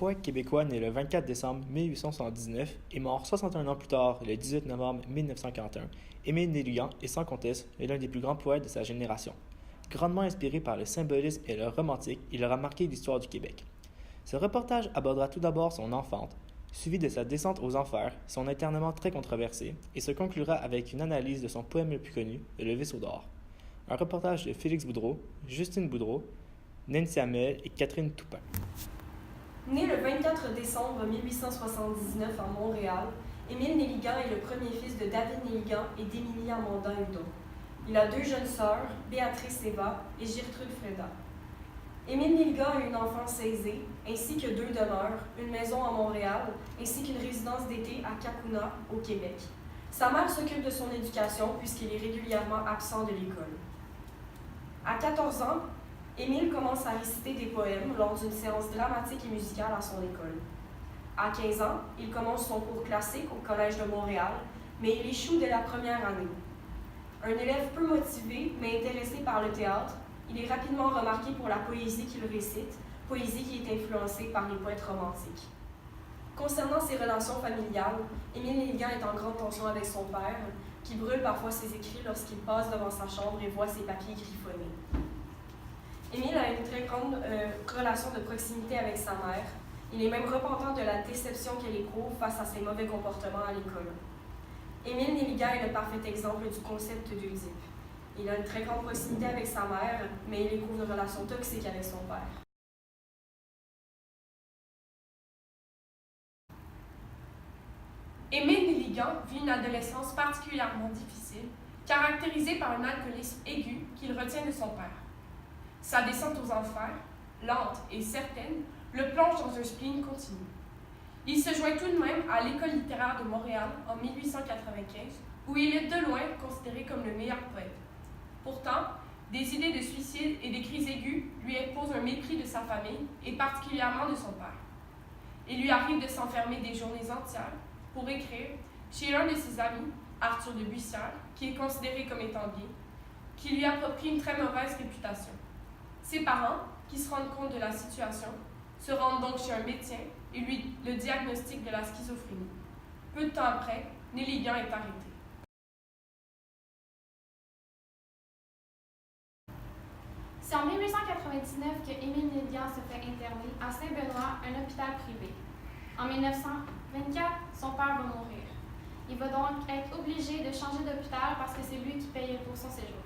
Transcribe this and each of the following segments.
poète québécois né le 24 décembre 1879 et mort 61 ans plus tard, le 18 novembre 1941, Émile Néligan est sans conteste l'un des plus grands poètes de sa génération. Grandement inspiré par le symbolisme et le romantique, il aura marqué l'histoire du Québec. Ce reportage abordera tout d'abord son enfance, suivi de sa descente aux enfers, son internement très controversé, et se conclura avec une analyse de son poème le plus connu, Le Vaisseau d'or. Un reportage de Félix Boudreau, Justine Boudreau, Nancy Hamel et Catherine Toupin. Né le 24 décembre 1879 à Montréal, Émile Néligan est le premier fils de David Néligan et d'Émilie Amanda Hudon. Il a deux jeunes sœurs, Béatrice Eva et Gertrude Freda. Émile Néligan a une enfance aisée, ainsi que deux demeures, une maison à Montréal, ainsi qu'une résidence d'été à Cacouna, au Québec. Sa mère s'occupe de son éducation puisqu'il est régulièrement absent de l'école. À 14 ans, Émile commence à réciter des poèmes lors d'une séance dramatique et musicale à son école. À 15 ans, il commence son cours classique au Collège de Montréal, mais il échoue dès la première année. Un élève peu motivé, mais intéressé par le théâtre, il est rapidement remarqué pour la poésie qu'il récite, poésie qui est influencée par les poètes romantiques. Concernant ses relations familiales, Émile Néligan est en grande tension avec son père, qui brûle parfois ses écrits lorsqu'il passe devant sa chambre et voit ses papiers griffonnés. Émile a une très grande relation de proximité avec sa mère. Il est même repentant de la déception qu'elle éprouve face à ses mauvais comportements à l'école. Émile Néligan est le parfait exemple du concept d'Oedipe. Il a une très grande proximité avec sa mère, mais il éprouve une relation toxique avec son père. Émile Néligan vit une adolescence particulièrement difficile, caractérisée par un alcoolisme aigu qu'il retient de son père. Sa descente aux enfers, lente et certaine, le plonge dans un spleen continu. Il se joint tout de même à l'École littéraire de Montréal en 1895, où il est de loin considéré comme le meilleur poète. Pourtant, des idées de suicide et des crises aiguës lui imposent un mépris de sa famille et particulièrement de son père. Il lui arrive de s'enfermer des journées entières pour écrire chez l'un de ses amis, Arthur de Bussière, qui est considéré comme étant gay, qui lui approprie une très mauvaise réputation. Ses parents, qui se rendent compte de la situation, se rendent donc chez un médecin et lui le diagnostic de la schizophrénie. Peu de temps après, Néligan est arrêté. C'est en 1899 que Émile Néligan se fait interner à Saint-Benoît, un hôpital privé. En 1924, son père va mourir. Il va donc être obligé de changer d'hôpital parce que c'est lui qui paye pour son séjour.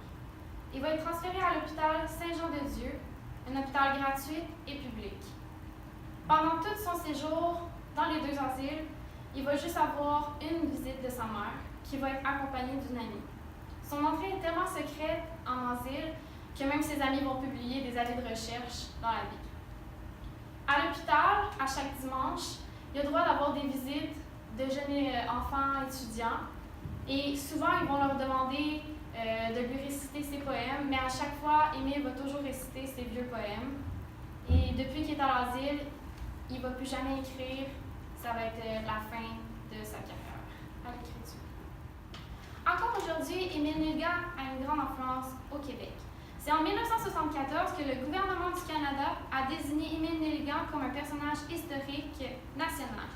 Il va être transféré à l'hôpital Saint-Jean-de-Dieu, un hôpital gratuit et public. Pendant tout son séjour dans les deux asiles, il va juste avoir une visite de sa mère, qui va être accompagnée d'une amie. Son entrée est tellement secrète en asile que même ses amis vont publier des avis de recherche dans la Bible. À l'hôpital, à chaque dimanche, il a le droit d'avoir des visites de jeunes enfants étudiants et souvent ils vont leur demander de lui réciter ses poèmes, mais à chaque fois, Émile va toujours réciter ses vieux poèmes. Et depuis qu'il est à l'asile, il ne va plus jamais écrire. Ça va être la fin de sa carrière à l'écriture. Encore aujourd'hui, Émile Néligan a une grande influence au Québec. C'est en 1974 que le gouvernement du Canada a désigné Émile Néligan comme un personnage historique national.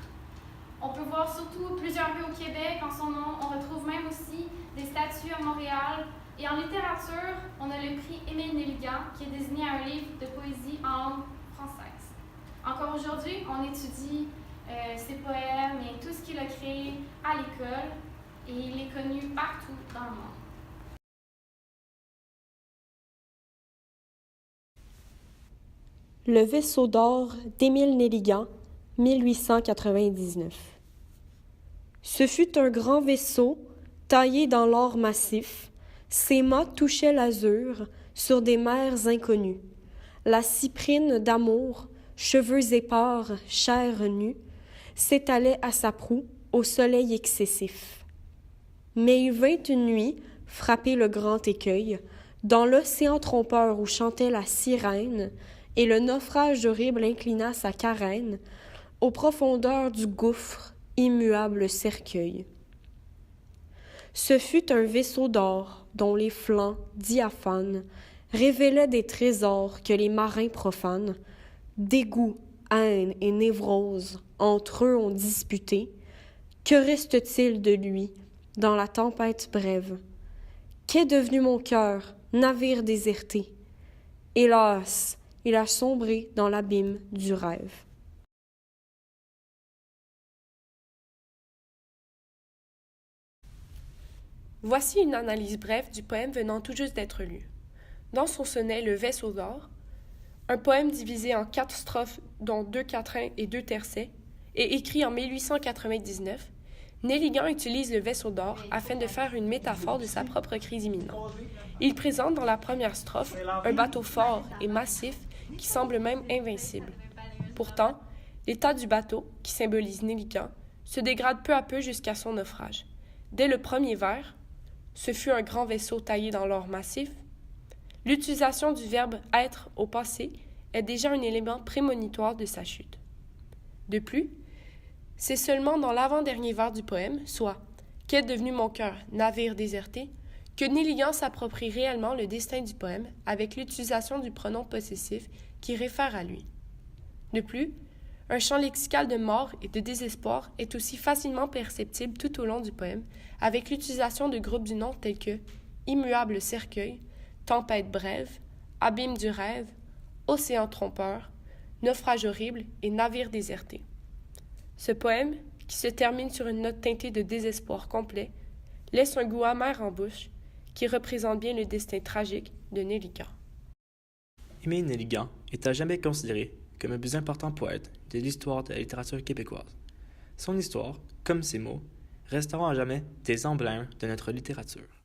On peut voir surtout plusieurs rues au Québec en son nom. On retrouve même aussi des statues à Montréal. Et en littérature, on a le prix Émile Néligan qui est désigné à un livre de poésie en langue française. Encore aujourd'hui, on étudie ses poèmes et tout ce qu'il a créé à l'école. Et il est connu partout dans le monde. Le Vaisseau d'or d'Émile Néligan, 1899. Ce fut un grand vaisseau, taillé dans l'or massif. Ses mâts touchaient l'azur sur des mers inconnues. La cyprine d'amour, cheveux épars, chair nue, s'étalait à sa proue au soleil excessif. Mais il vint une nuit frapper le grand écueil, dans l'océan trompeur où chantait la sirène, et le naufrage horrible inclina sa carène aux profondeurs du gouffre, immuable cercueil. Ce fut un vaisseau d'or dont les flancs diaphanes révélaient des trésors que les marins profanes, dégoût haine et névrose entre eux ont disputé, que reste-t-il de lui dans la tempête brève? Qu'est devenu mon cœur, navire déserté? Hélas, il a sombré dans l'abîme du rêve. Voici une analyse brève du poème venant tout juste d'être lu. Dans son sonnet Le Vaisseau d'or, un poème divisé en 4 strophes dont 2 quatrains et 2 tercets, et écrit en 1899, Nelligan utilise le vaisseau d'or afin de faire une métaphore de sa propre crise imminente. Il présente dans la première strophe un bateau fort et massif qui semble même invincible. Pourtant, l'état du bateau, qui symbolise Nelligan, se dégrade peu à peu jusqu'à son naufrage. Dès le premier vers, ce fut un grand vaisseau taillé dans l'or massif, l'utilisation du verbe « être » au passé est déjà un élément prémonitoire de sa chute. De plus, c'est seulement dans l'avant-dernier vers du poème, soit « Qu'est devenu mon cœur, navire déserté », que Nelligan s'approprie réellement le destin du poème avec l'utilisation du pronom possessif qui réfère à lui. De plus, un champ lexical de mort et de désespoir est aussi facilement perceptible tout au long du poème avec l'utilisation de groupes du nom tels que « immuable cercueil », « tempête brève »,« abîme du rêve »,« océan trompeur »,« naufrage horrible » et « navire déserté ». Ce poème, qui se termine sur une note teintée de désespoir complet, laisse un goût amer en bouche qui représente bien le destin tragique de Nelligan. Émile Nelligan est à jamais considéré comme un plus important poète de l'histoire de la littérature québécoise. Son histoire, comme ses mots, resteront à jamais des emblèmes de notre littérature.